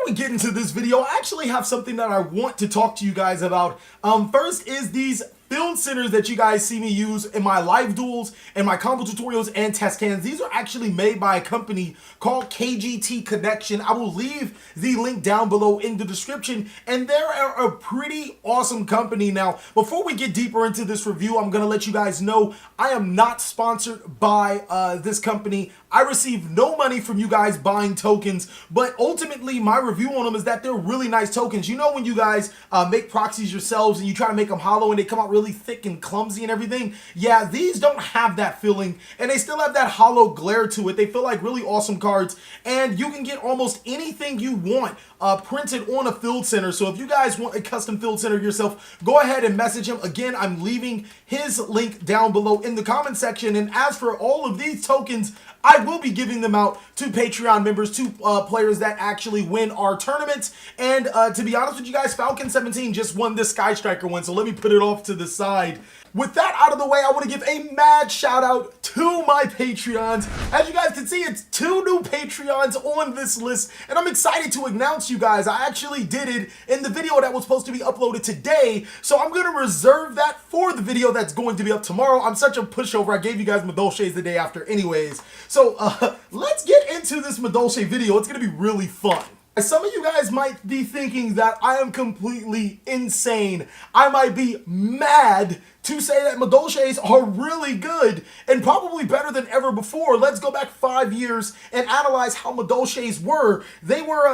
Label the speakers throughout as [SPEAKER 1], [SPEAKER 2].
[SPEAKER 1] we get into this video, I actually have something that I want to talk to you guys about. First is these field centers that you guys see me use in my live duels and my combo tutorials and test cans. These are actually made by a company called KGT Connection. I will leave the link down below in the description, and they're a pretty awesome company. Now, before we get deeper into this review, I'm gonna let you guys know I am not sponsored by this company. I receive no money from you guys buying tokens, but ultimately my review on them is that they're really nice tokens. You know, when you guys make proxies yourselves and you try to make them hollow and they come out really thick and clumsy and everything? Yeah, these don't have that feeling, and they still have that hollow glare to it. They feel like really awesome cards, and you can get almost anything you want printed on a field center. So if you guys want a custom field center yourself, go ahead and message him. Again, I'm leaving his link down below in the comment section. And as for all of these tokens, I will be giving them out to Patreon members, to players that actually win our tournaments. And to be honest with you guys, Falcon17 just won this Sky Striker one, so let me put it off to the side. With that out of the way, I want to give a mad shout out to my Patreons. As you guys can see, it's 2 new Patreons on this list, and I'm excited to announce you guys. I actually did it in the video that was supposed to be uploaded today, so I'm going to reserve that for the video that's going to be up tomorrow. I'm such a pushover. I gave you guys Madolche's the day after anyways. So let's get into this Madolche video. It's going to be really fun. Some of you guys might be thinking that I am completely insane. I might be mad to say that Madolche's are really good and probably better than ever before. Let's go back 5 years and analyze how Madolche's were. They were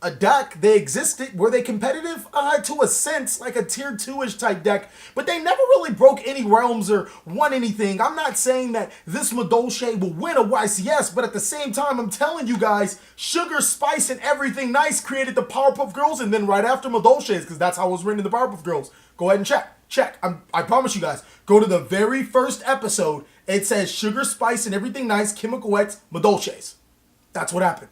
[SPEAKER 1] a deck. They existed. Were they competitive? To a sense, like a tier 2-ish type deck, but they never really broke any realms or won anything. I'm not saying that this Madolche will win a YCS, but at the same time, I'm telling you guys, Sugar, Spice, and Everything Nice created the Powerpuff Girls, and then right after Madolche's, because that's how it was written in the Powerpuff Girls. Go ahead and check. I promise you guys, go to the very first episode. It says Sugar, Spice, and Everything Nice, Chemical X, Madolche's. That's what happened.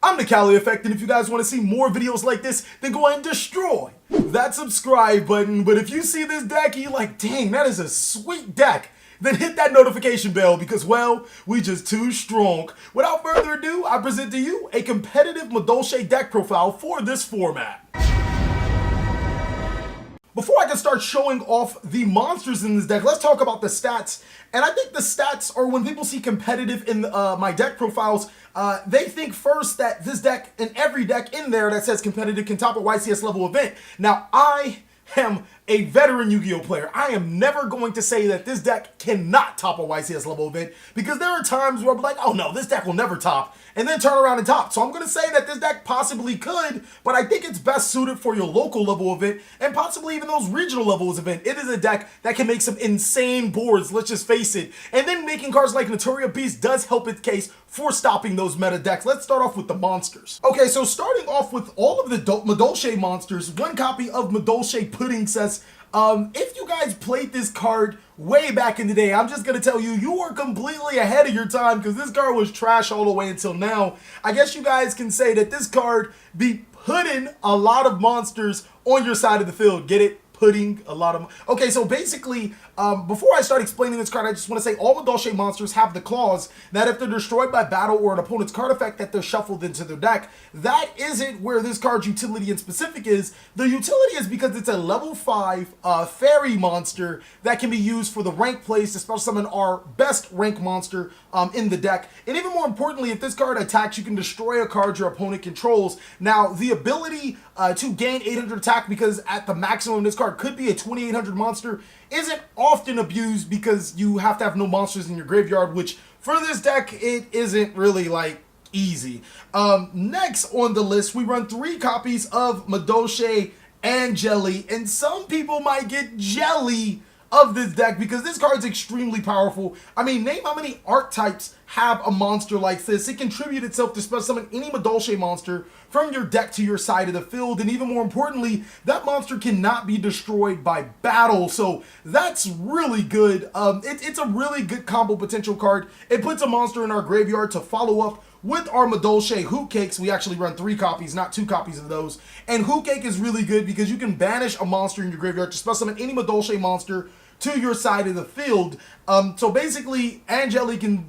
[SPEAKER 1] I'm TheCaliEffect, and if you guys want to see more videos like this, then go ahead and destroy that subscribe button. But if you see this deck and you're like, dang, that is a sweet deck, then hit that notification bell because, well, we just too strong. Without further ado, I present to you a competitive Madolche deck profile for this format. Before I can start showing off the monsters in this deck, let's talk about the stats. And I think the stats are when people see competitive in my deck profiles, they think first that this deck and every deck in there that says competitive can top a YCS level event. Now, I am a veteran Yu-Gi-Oh player. I am never going to say that this deck cannot top a YCS level event, because there are times where I'm like, oh no, this deck will never top, and then turn around and top. So I'm going to say that this deck possibly could, but I think it's best suited for your local level event and possibly even those regional levels event. It is a deck that can make some insane boards, let's just face it. And then making cards like Notoria Beast does help its case for stopping those meta decks. Let's start off with the monsters. Okay, so starting off with all of the Madolche monsters, one copy of Madolche Puddingcess. If you guys played this card way back in the day, I'm just going to tell you, you were completely ahead of your time, because this card was trash all the way until now. I guess you guys can say that this card be putting a lot of monsters on your side of the field. Get it? Putting a lot of... Okay, so basically, before I start explaining this card, I just want to say all Madolche monsters have the clause that if they're destroyed by battle or an opponent's card effect, that they're shuffled into their deck. That isn't where this card's utility in specific is. The utility is because it's a level 5 fairy monster that can be used for the rank plays to special summon our best rank monster in the deck. And even more importantly, if this card attacks, you can destroy a card your opponent controls. Now, the ability to gain 800 attack, because at the maximum this card could be a 2800 monster, isn't often abused because you have to have no monsters in your graveyard, which for this deck, it isn't really like easy. Next on the list, we run 3 copies of Madolche Anjelly, and some people might get jelly of this deck because this card's extremely powerful. I mean, name how many archetypes have a monster like this. It contributes itself to special summon any Madolche monster from your deck to your side of the field, and even more importantly, that monster cannot be destroyed by battle, so that's really good. It's a really good combo potential card. It puts a monster in our graveyard to follow up with our Madolche Hootcakes. We actually run 3 copies, not 2 copies of those. And Hootcake is really good because you can banish a monster in your graveyard to special summon any Madolche monster to your side of the field. So basically, Anjelly can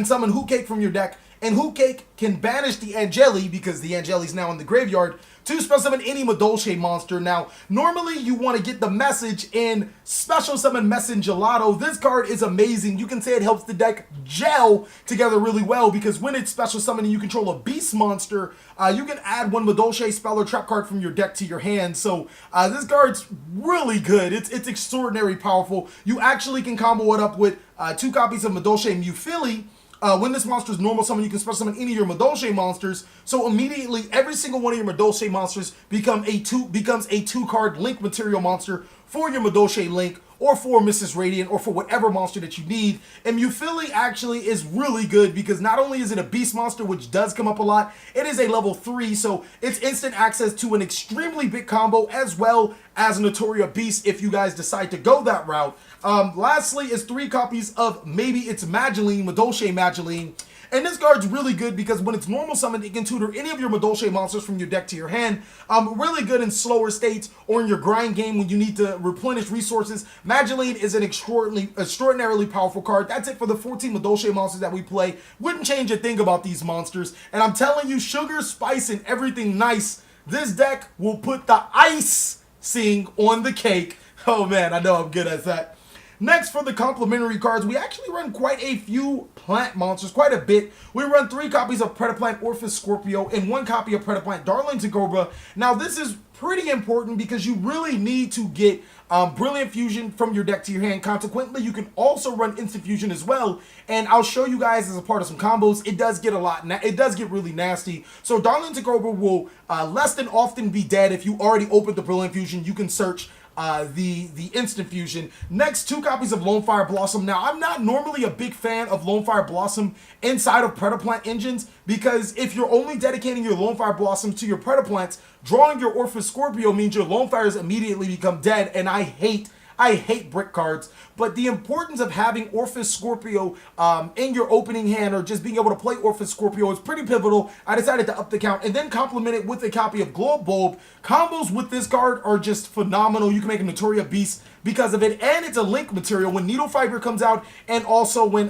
[SPEAKER 1] summon Hootcake from your deck and Hootcake can banish the Anjelly, because the Anjelly is now in the graveyard, to special summon any Madolche monster. Now, normally you want to get the message and special summon Messengelato. This card is amazing. You can say it helps the deck gel together really well, because when it's special summoning, you control a beast monster, you can add one Madolche spell or trap card from your deck to your hand. So this card's really good. It's extraordinarily powerful. You actually can combo it up with 2 copies of Madolche Mewfuile. When this monster is normal summon, you can special summon any of your Madolche monsters. So immediately, every single one of your Madolche monsters becomes a 2-card link material monster for your Madolche Link, or for Mrs. Radiant, or for whatever monster that you need. And Mewfuile actually is really good, because not only is it a beast monster, which does come up a lot, it is a level 3, so it's instant access to an extremely big combo, as well as a Notoria Beast if you guys decide to go that route. Lastly is 3 copies of maybe it's Mageliene, Madolche Mageliene. And this card's really good because when it's normal summoned, it can tutor any of your Madolche monsters from your deck to your hand. Really good in slower states or in your grind game when you need to replenish resources. Mageliene is an extraordinarily powerful card. That's it for the 14 Madolche monsters that we play. Wouldn't change a thing about these monsters. And I'm telling you, sugar, spice, and everything nice, this deck will put the icing on the cake. Oh man, I know I'm good at that. Next, for the complementary cards, we actually run quite a few plant monsters, quite a bit. We run 3 copies of Predaplant Orphis Scorpio and 1 copy of Predaplant Darlington Cobra. Now, this is pretty important because you really need to get Brilliant Fusion from your deck to your hand. Consequently, you can also run Instant Fusion as well, and I'll show you guys as a part of some combos. It does get it does get really nasty. So Darlington Cobra will less than often be dead if you already opened the Brilliant Fusion. You can search the instant fusion. Next, 2 copies of Lonefire Blossom. Now, I'm not normally a big fan of Lonefire Blossom inside of Predaplant engines, because if you're only dedicating your Lonefire Blossom to your Predaplants, drawing your Orphis Scorpio means your Lonefires immediately become dead, and I hate brick cards. But the importance of having Orphis Scorpio in your opening hand, or just being able to play Orphis Scorpio, is pretty pivotal. I decided to up the count and then complement it with a copy of Globe Bulb. Combos with this card are just phenomenal. You can make a Notoria Beast because of it, and it's a link material when Needle Fiber comes out, and also when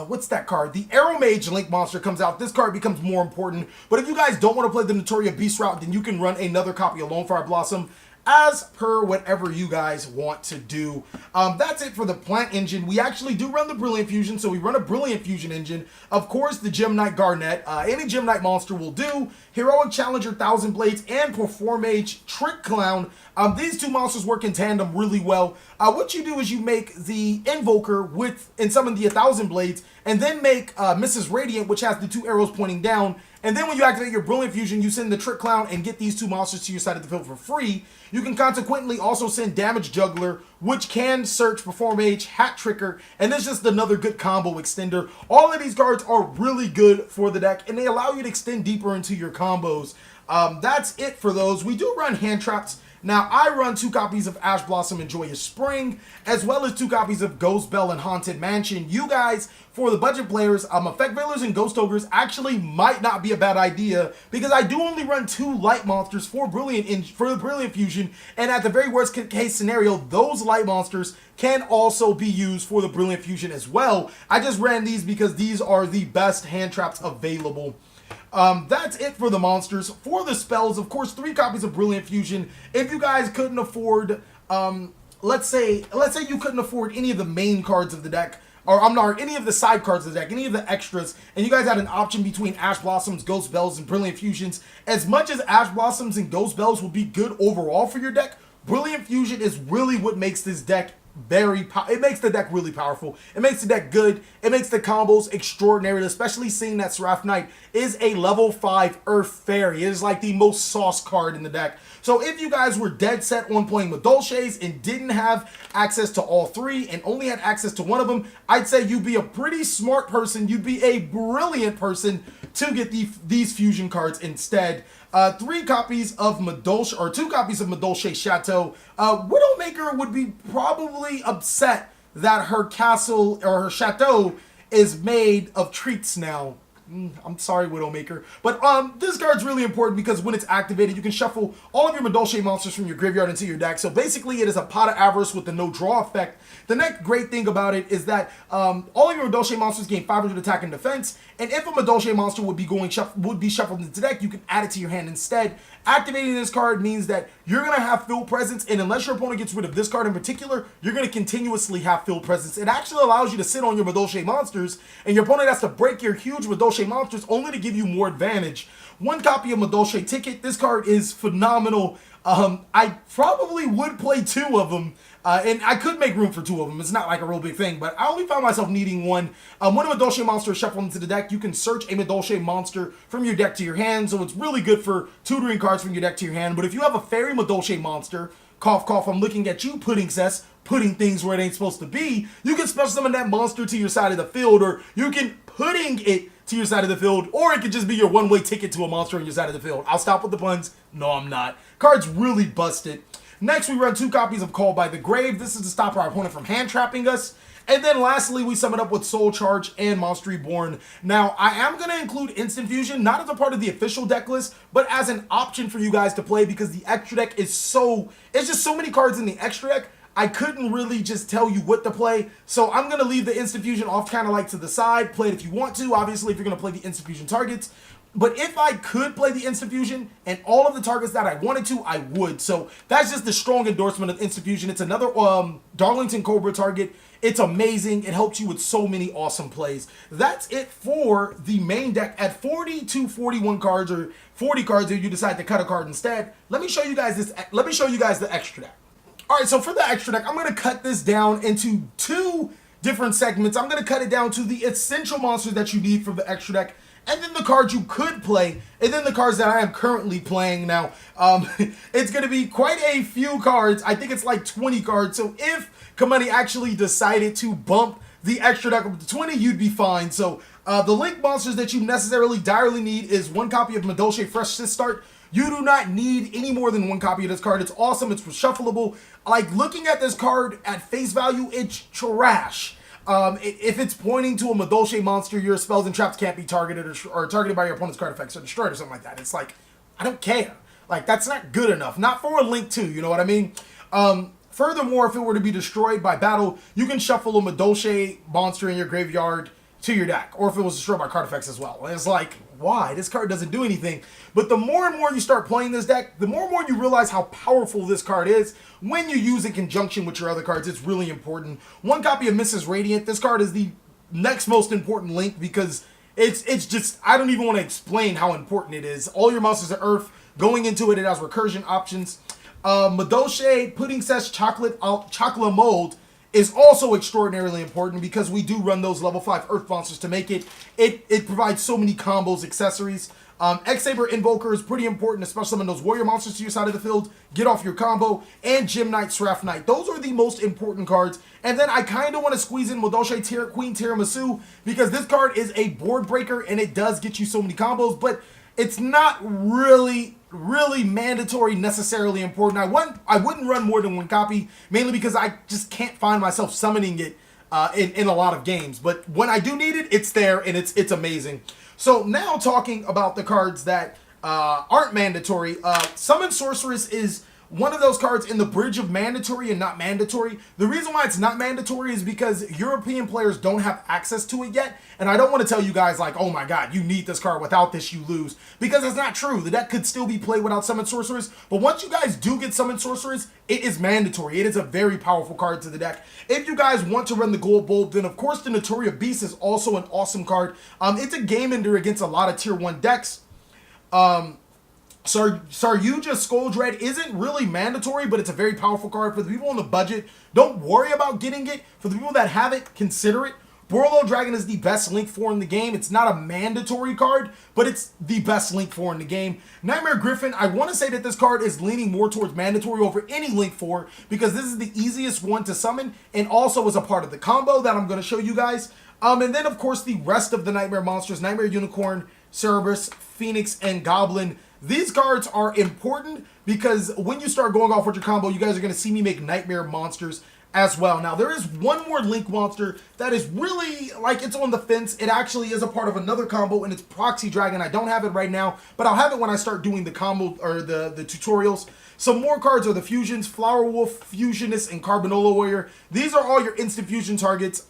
[SPEAKER 1] what's that card? The Arrow Mage Link monster comes out. This card becomes more important. But if you guys don't want to play the Notoria Beast route, then you can run another copy of Lonefire Blossom, as per whatever you guys want to do. That's it for the plant engine. We actually do run the Brilliant Fusion, so we run a Brilliant Fusion engine. Of course, the Gem Knight Garnet. Any Gem Knight monster will do. Heroic Challenger, Thousand Blades, and Performage Trick Clown. These 2 monsters work in tandem really well. What you do is you make the Invoker and summon the 1,000 Blades, and then make Mrs. Radiant, which has the 2 arrows pointing down. And then when you activate your Brilliant Fusion, you send the Trick Clown and get these 2 monsters to your side of the field for free. You can consequently also send Damage Juggler, which can search Performage Hat Tricker, and it's just another good combo extender. All of these cards are really good for the deck, and they allow you to extend deeper into your combos. That's it for those. We do run hand traps. Now, I run 2 copies of Ash Blossom and Joyous Spring, as well as 2 copies of Ghost Bell and Haunted Mansion. You guys, for the budget players, Effect Veilers and Ghost Ogres actually might not be a bad idea, because I do only run 2 light monsters for the Brilliant Fusion, and at the very worst case scenario, those light monsters can also be used for the Brilliant Fusion as well. I just ran these because these are the best hand traps available. That's it for the monsters. For the spells, of course, 3 copies of Brilliant Fusion. If you guys couldn't afford, let's say you couldn't afford any of the main cards of the deck, or any of the side cards of the deck, any of the extras, and you guys had an option between Ash Blossoms, Ghost Bells, and Brilliant Fusions, as much as Ash Blossoms and Ghost Bells will be good overall for your deck, Brilliant Fusion is really what makes this deck it makes the deck really powerful. It makes the deck good. It makes the combos extraordinary, especially seeing that Seraph Knight is a level 5 Earth Fairy. It is like the most sauce card in the deck. So if you guys were dead set on playing Madolches and didn't have access to all 3 and only had access to one of them, I'd say you'd be a pretty smart person. You'd be a brilliant person to get these fusion cards instead. 3 copies of Madolche, or 2 copies of Madolche Chateau. Widowmaker would be probably upset that her castle or her chateau is made of treats now. I'm sorry, Widowmaker. But this card's really important because when it's activated, you can shuffle all of your Madolche monsters from your graveyard into your deck. So basically, it is a Pot of Avarice with the no draw effect. The next great thing about it is that all of your Madolche monsters gain 500 attack and defense. And if a Madolche monster would be shuffled into the deck, you can add it to your hand instead. Activating this card means that you're going to have field presence, and unless your opponent gets rid of this card in particular, you're going to continuously have field presence. It actually allows you to sit on your Madolche monsters, and your opponent has to break your huge Madolche monsters only to give you more advantage. One copy of Madolche Ticket. This card is phenomenal. I probably would play 2 of them, and I could make room for 2 of them. It's not like a real big thing, but I only found myself needing one. When a Madolche monster is shuffled into the deck, you can search a Madolche monster from your deck to your hand, so it's really good for tutoring cards from your deck to your hand. But if you have a Fairy Madolche monster, cough cough, I'm looking at you, Puddingcess, putting things where it ain't supposed to be, you can special summon that monster to your side of the field, or you can pudding it to your side of the field, or it could just be your one-way ticket to a monster on your side of the field. I'll stop with the puns. No, I'm not. Card's really busted. Next, we run 2 copies of Call by the Grave. This is to stop our opponent from hand-trapping us. And then lastly, we sum it up with Soul Charge and Monster Reborn. Now, I am going to include Instant Fusion, not as a part of the official deck list, but as an option for you guys to play, because the extra deck is it's just so many cards in the extra deck. I couldn't really just tell you what to play, so I'm going to leave the Instant Fusion off kind of like to the side. Play it if you want to, obviously, if you're going to play the Instant Fusion targets. But if I could play the Instant Fusion and all of the targets that I wanted to, I would. So that's just the strong endorsement of Instant Fusion. It's another Darlington Cobra target. It's amazing. It helps you with so many awesome plays. That's it for the main deck. At 40 to 41 cards, or 40 cards if you decide to cut a card instead, let me show you guys this. Let me show you guys the extra deck. All right, so for the extra deck, I'm going to cut this down into 2 different segments. I'm going to cut it down to the essential monsters that you need for the extra deck, and then the cards you could play, and then the cards that I am currently playing now. It's going to be quite a few cards. I think it's like 20 cards. So if Kamani actually decided to bump the extra deck up to 20, you'd be fine. So the link monsters that you necessarily direly need is 1 copy of Madolche Fresh to Start. You do not need any more than 1 copy of this card. It's awesome. It's reshuffleable. Like, looking at this card at face value, it's trash. If it's pointing to a Madolche monster, your spells and traps can't be targeted or targeted by your opponent's card effects or destroyed or something like that. It's like, I don't care. Like, that's not good enough. Not for a Link 2, you know what I mean? Furthermore, if it were to be destroyed by battle, you can shuffle a Madolche monster in your graveyard to your deck, or if it was destroyed by card effects as well. And it's like, why? This card doesn't do anything. But the more and more you start playing this deck, the more and more you realize how powerful this card is when you use it in conjunction with your other cards. It's really important. 1 copy of Mrs. Radiant. This card is the next most important link because it's just, I don't even want to explain how important it is. All your monsters are Earth. Going into it, it has recursion options. Madolche Puddingcess Chocolate Mold is also extraordinarily important because we do run those level 5 Earth monsters to make it. It provides so many combos, accessories. X-Saber Invoker is pretty important, especially when those warrior monsters to your side of the field. Get off your combo. And Gem Knight, Seraph Knight. Those are the most important cards. And then I kind of want to squeeze in Madolche Queen Tiramisu because this card is a board breaker and it does get you so many combos, but it's not really mandatory, necessarily important. I wouldn't run more than 1 copy, mainly because I just can't find myself summoning it in a lot of games. But when I do need it, it's there, and it's amazing. So now talking about the cards that aren't mandatory, Summon Sorceress is one of those cards in the bridge of mandatory and not mandatory. The reason why it's not mandatory is because European players don't have access to it yet. And I don't want to tell you guys like, oh my god, you need this card, without this you lose. Because it's not true. The deck could still be played without Summon Sorceress. But once you guys do get Summon Sorceress, it is mandatory. It is a very powerful card to the deck. If you guys want to run the Gold Bulb, then of course the Notoria Beast is also an awesome card. It's a game ender against a lot of tier 1 decks. Saryuja Skull Dread isn't really mandatory, but it's a very powerful card. For the people on the budget, don't worry about getting it. For the people that have it, consider it. Borolo Dragon is the best Link 4 in the game. It's not a mandatory card, but it's the best Link 4 in the game. Nightmare Griffin, I want to say that this card is leaning more towards mandatory over any Link 4 because this is the easiest one to summon and also is a part of the combo that I'm going to show you guys. And then, of course, the rest of the Nightmare monsters, Nightmare Unicorn, Cerberus, Phoenix, and Goblin. These cards are important because when you start going off with your combo, you guys are going to see me make Nightmare monsters as well. Now, there is one more Link monster that is really, like, it's on the fence. It actually is a part of another combo, and it's Proxy Dragon. I don't have it right now, but I'll have it when I start doing the combo, or the tutorials. Some more cards are the Fusions, Flower Wolf, Fusionist, and Carbanola Warrior. These are all your instant fusion targets.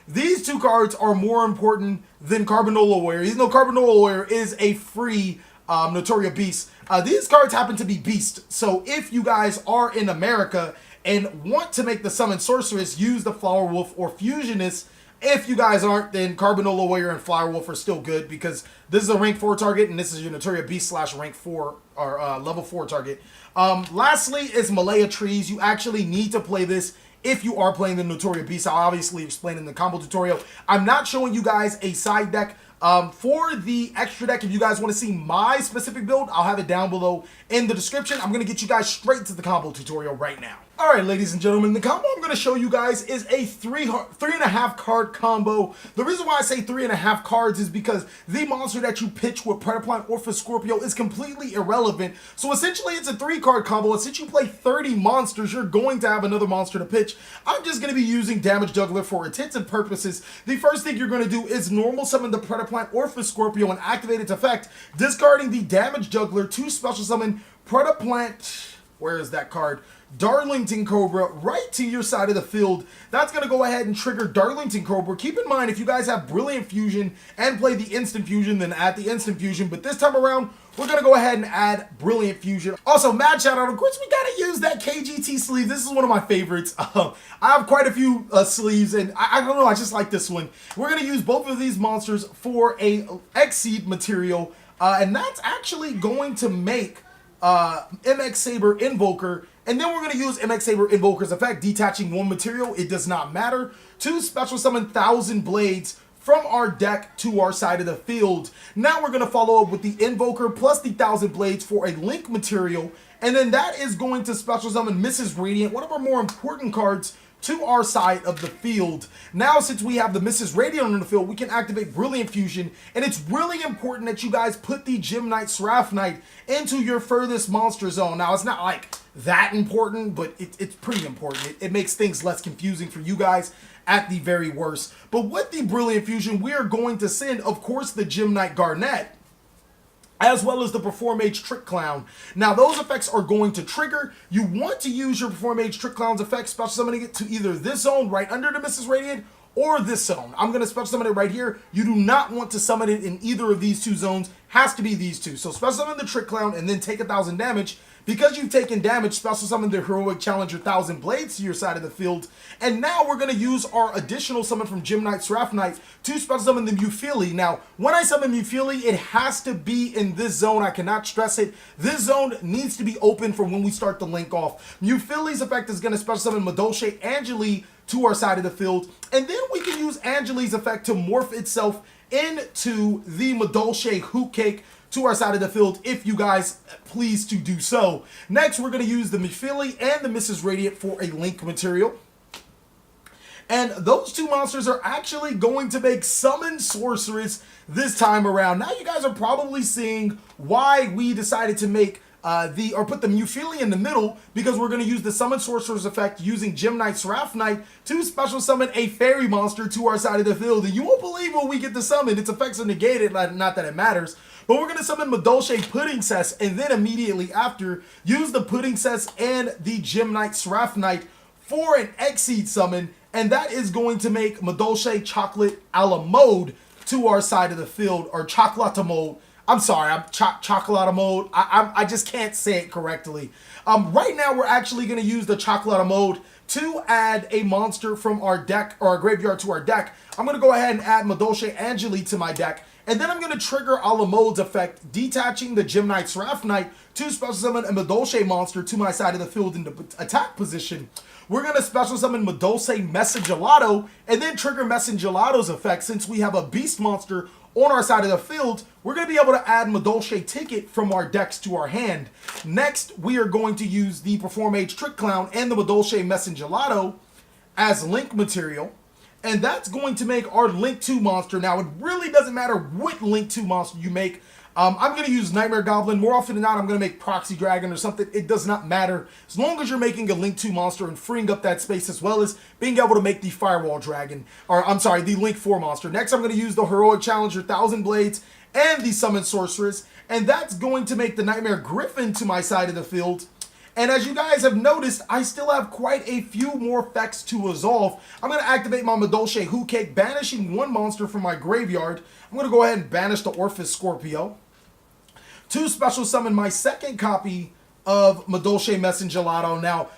[SPEAKER 1] These two cards are more important than Carbanola Warrior, even though Carbanola Warrior is a free Notoria Beast. These cards happen to be Beast, so if you guys are in America and want to make the Summon Sorceress, use the Flower Wolf or Fusionist. If you guys aren't, then Carbanola Warrior and Flower Wolf are still good, because this is a rank 4 target, and this is your Notoria Beast / rank 4, or level 4 target. Lastly is Malaya Trees. You actually need to play this if you are playing the Notoria Beast. I'll obviously explain in the combo tutorial. I'm not showing you guys a side deck. For the extra deck, if you guys want to see my specific build, I'll have it down below in the description. I'm going to get you guys straight to the combo tutorial right now. Alright, ladies and gentlemen, the combo I'm going to show you guys is a 3.5 card combo. The reason why I say 3.5 cards is because the monster that you pitch with Predaplant or for Scorpio is completely irrelevant. So essentially it's a 3-card combo, and since you play 30 monsters, you're going to have another monster to pitch. I'm just going to be using Damage Juggler for intents and purposes. The first thing you're going to do is normal summon the Predaplant or for Scorpio and activate its effect, discarding the Damage Juggler to special summon Predaplant. Where is that card? Darlington Cobra right to your side of the field. That's going to go ahead and trigger Darlington Cobra. Keep in mind, if you guys have Brilliant Fusion and play the Instant Fusion, then add the Instant Fusion. But this time around, we're going to go ahead and add Brilliant Fusion. Also, mad shout out, of course, we got to use that KGT sleeve. This is one of my favorites. I have quite a few sleeves, and I don't know, I just like this one. We're going to use both of these monsters for a Exceed material, and that's actually going to make MX Saber Invoker. And then we're going to use MX Saber Invoker's effect, detaching one material, it does not matter, to special summon 1,000 Blades from our deck to our side of the field. Now we're going to follow up with the Invoker plus the 1,000 Blades for a Link material, and then that is going to special summon Mrs. Radiant, one of our more important cards, to our side of the field. Now, since we have the Mrs. Radiant on the field, we can activate Brilliant Fusion, and it's really important that you guys put the Gem Knight Seraph Knight into your furthest monster zone. Now, it's not like that important, but it's pretty important. It makes things less confusing for you guys at the very worst. But with the Brilliant Fusion, we are going to send, of course, the Gem Knight Garnet, as well as the Performage Trick Clown. Now, those effects are going to trigger. You want to use your Performage Trick Clown's effect, special summoning it to either this zone right under the Mrs. Radiant, or this zone. I'm going to special summon it right here. You do not want to summon it in either of these two zones. Has to be these two. So special summon the Trick Clown and then take 1,000 damage. Because you've taken damage, special summon the Heroic Challenger 1,000 Blades to your side of the field. And now we're going to use our additional summon from Gem Knight Seraph Knight to special summon the Mewfuile. Now, when I summon Mewfuile, it has to be in this zone. I cannot stress it. This zone needs to be open for when we start the link off. Mewfuile's effect is going to special summon Madolche Anjelly to our side of the field. And then we can use Anjelly's effect to morph itself into the Madolche Hootcake to our side of the field, if you guys please to do so. Next, we're going to use the Mewfuile and the Mrs. Radiant for a Link material. And those two monsters are actually going to make Summon Sorceress this time around. Now you guys are probably seeing why we decided to make put the Mewfuile in the middle, because we're going to use the Summon Sorcerer's effect using Gem Knight Seraph Knight to special summon a fairy monster to our side of the field. And you won't believe what we get to summon. Its effects are negated, not that it matters. But we're going to summon Madolche Puddingcess, and then immediately after, use the Puddingcess and the Gem Knight Seraph Knight for an Exceed summon, and that is going to make Madolche Chocolate a la mode to our side of the field, or Chocolate mode. I'm sorry, I'm Chocolate mode. I just can't say it correctly. Right now, we're actually going to use the Chocolate mode to add a monster from our deck, or our graveyard to our deck. I'm going to go ahead and add Madolche Anjelly to my deck. And then I'm going to trigger a la mode's effect, detaching the Gem Knight Seraph Knight to special summon a Madolche monster to my side of the field in the attack position. We're going to special summon Madolche Messengelato, and then trigger Messengelato's effect. Since we have a beast monster on our side of the field, we're going to be able to add Madolche Ticket from our decks to our hand. Next, we are going to use the Performage Trick Clown and the Madolche Messengelato as Link material. and that's going to make our Link 2 monster. Now, it really doesn't matter what Link 2 monster you make. I'm going to use Nightmare Goblin. More often than not, I'm going to make Proxy Dragon or something. It does not matter. As long as you're making a Link 2 monster and freeing up that space, as well as being able to make the Firewall Dragon, or I'm sorry, the Link 4 monster. Next, I'm going to use the Heroic Challenger, Thousand Blades, and the Summon Sorceress. And that's going to make the Nightmare Griffin to my side of the field. And as you guys have noticed, I still have quite a few more effects to resolve. I'm going to activate my Madolche Hootcake, banishing one monster from my graveyard. I'm going to go ahead and banish the Orphis Scorpio. To special summon my second copy of Madolche Messengelato. Now,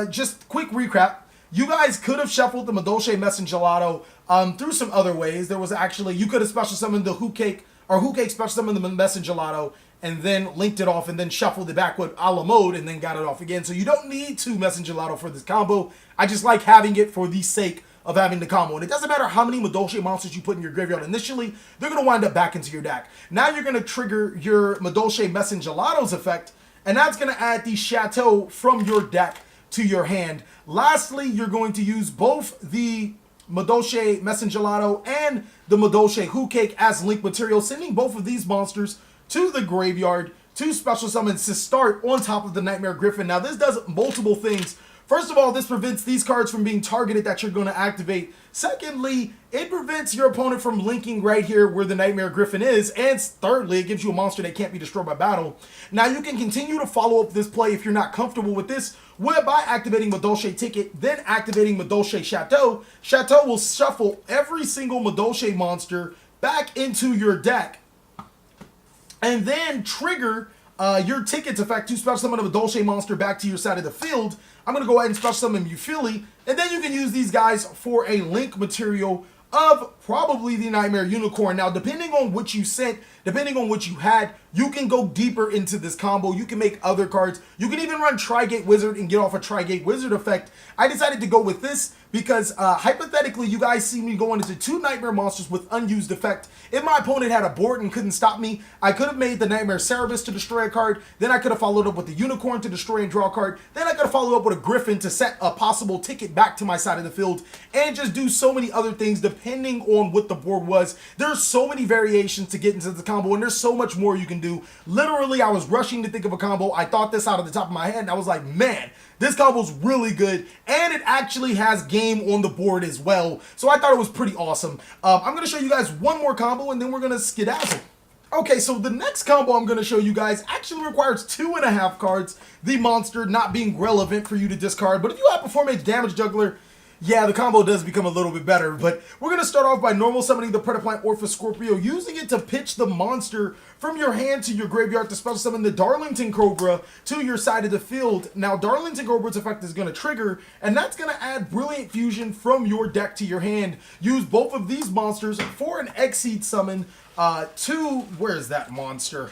[SPEAKER 1] just quick recap. You guys could have shuffled the Madolche Messengelato through some other ways. There was actually, you could have special summoned the Hootcake, or Hootcake special summoned the Messengelato, and then linked it off and then shuffled it back with a la mode and then got it off again. So you don't need two Messengelato for this combo. I just like having it for the sake of having the combo. And it doesn't matter how many Madolche monsters you put in your graveyard initially, they're going to wind up back into your deck. Now you're going to trigger your Madolche Messengelato's effect, and that's going to add the Chateau from your deck to your hand. Lastly, you're going to use both the Madolche Messengelato and the Madolche Hootcake as link material, sending both of these monsters to the graveyard to special summon to start on top of the Nightmare Griffin. Now, this does multiple things. First of all, this prevents these cards from being targeted that you're going to activate. Secondly, it prevents your opponent from linking right here where the Nightmare Griffin is. And thirdly, it gives you a monster that can't be destroyed by battle. Now, you can continue to follow up this play if you're not comfortable with this, whereby activating Madolche Ticket, then activating Madolche Chateau. Chateau will shuffle every single Madolche monster back into your deck, and then trigger your Ticket's effect to special summon a Madolche monster back to your side of the field. I'm going to go ahead and special summon Mewfuile, and then you can use these guys for a link material of probably the Nightmare Unicorn. Now, depending on what you sent, depending on what you had, you can go deeper into this combo. You can make other cards. You can even run Tri-Gate Wizard and get off a Tri-Gate Wizard effect. I decided to go with this because hypothetically, you guys see me going into two Nightmare monsters with unused effect. If my opponent had a board and couldn't stop me, I could have made the Nightmare Cerebus to destroy a card. Then I could have followed up with the Unicorn to destroy and draw a card. Then I could have followed up with a Griffin to set a possible ticket back to my side of the field, and just do so many other things depending on what the board was. There's so many variations to get into the combo, and there's so much more you can do. Literally, I was rushing to think of a combo. I thought this out of the top of my head, and I was like, man, this combo's really good, and it actually has game on the board as well. So I thought it was pretty awesome. I'm going to show you guys one more combo, and then we're going to skedazzle. Okay, so the next combo I'm going to show you guys actually requires 2.5 cards, the monster not being relevant for you to discard. But if you have Performage Damage Juggler, yeah, the combo does become a little bit better. But we're going to start off by normal summoning the Predaplant Orphis Scorpio, using it to pitch the monster from your hand to your graveyard to special summon the Darlington Cobra to your side of the field. Now, Darlington Cobra's effect is going to trigger, and that's going to add Brilliant Fusion from your deck to your hand. Use both of these monsters for an Exceed summon where's that monster?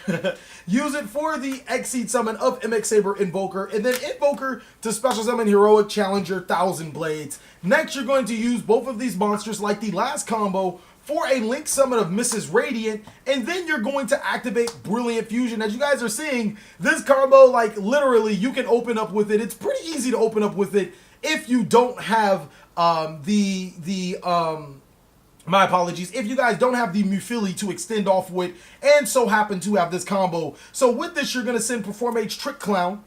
[SPEAKER 1] Use it for the Exceed summon of MX Saber Invoker, and then Invoker to special summon Heroic Challenger Thousand Blades. Next, you're going to use both of these monsters like the last combo for a link summon of Mrs. Radiant, and then you're going to activate Brilliant Fusion. As you guys are seeing, this combo, like, literally, you can open up with it. It's pretty easy to open up with it if you don't have my apologies, if you guys don't have the Mewfuile to extend off with, and so happen to have this combo. So with this, you're going to send Performage Trick Clown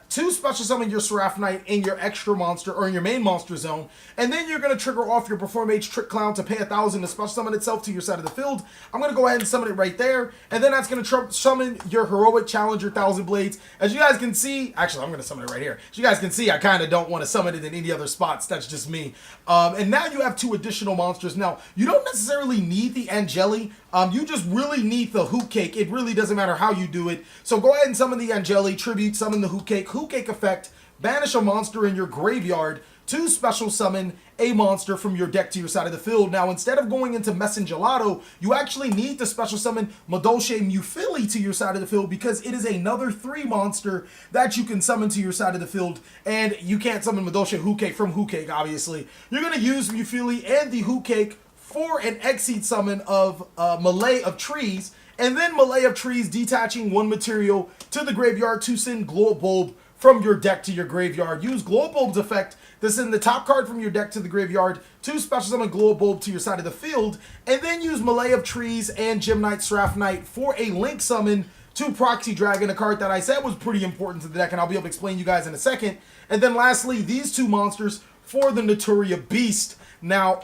[SPEAKER 1] to special summon your Seraph Knight in your extra monster, or in your main monster zone, and then you're going to trigger off your Performage Trick Clown to pay 1,000 to special summon itself to your side of the field. I'm going to go ahead and summon it right there, and then that's going to summon your Heroic Challenger Thousand Blades. As you guys can see, actually I'm going to summon it right here. As you guys can see, I kind of don't want to summon it in any other spots. That's just me. And now you have two additional monsters. Now, you don't necessarily need the Anjelly. You just really need the Hootcake. It really doesn't matter how you do it. So go ahead and summon the Anjelly, tribute, summon the Hootcake. Hootcake effect, banish a monster in your graveyard to special summon a monster from your deck to your side of the field. Now, instead of going into Messengelato, you actually need to special summon Madolche Mewfuile to your side of the field, because it is another 3 monster that you can summon to your side of the field, and you can't summon Madolche Hootcake from Hootcake, obviously. You're going to use Mewfuile and the Hootcake for an Exceed summon of Melee of Trees, and then Melee of Trees detaching one material to the graveyard to send Glow Bulb from your deck to your graveyard. Use Glow Bulb's effect to send the top card from your deck to the graveyard, 2 special summon Glow Bulb to your side of the field, and then use Melee of Trees and Gem Knight Knight for a link summon to Proxy Dragon, a card that I said was pretty important to the deck, and I'll be able to explain you guys in a second. And then lastly, these 2 monsters for the Notoria Beast. Now,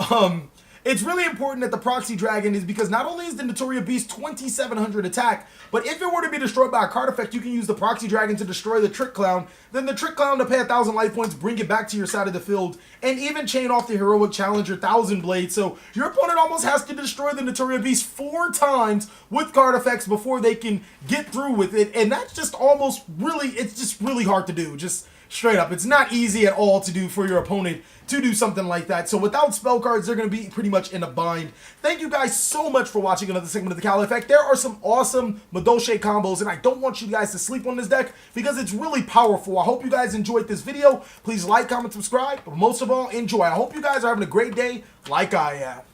[SPEAKER 1] it's really important that the Proxy Dragon is because not only is the Notoria Beast 2700 attack, but if it were to be destroyed by a card effect, you can use the Proxy Dragon to destroy the Trick Clown, then the Trick Clown to pay 1,000 life points, bring it back to your side of the field, and even chain off the Heroic Challenger 1000 Blade. So your opponent almost has to destroy the Notoria Beast 4 times with card effects before they can get through with it, and that's just almost really, it's just really hard to do. Just straight up, it's not easy at all to do for your opponent to do something like that. So without spell cards, they're going to be pretty much in a bind. Thank you guys so much for watching another segment of the TheCaliEffect. There are some awesome Madolche combos, and I don't want you guys to sleep on this deck because it's really powerful. I hope you guys enjoyed this video. Please like, comment, subscribe, but most of all, enjoy. I hope you guys are having a great day like I am.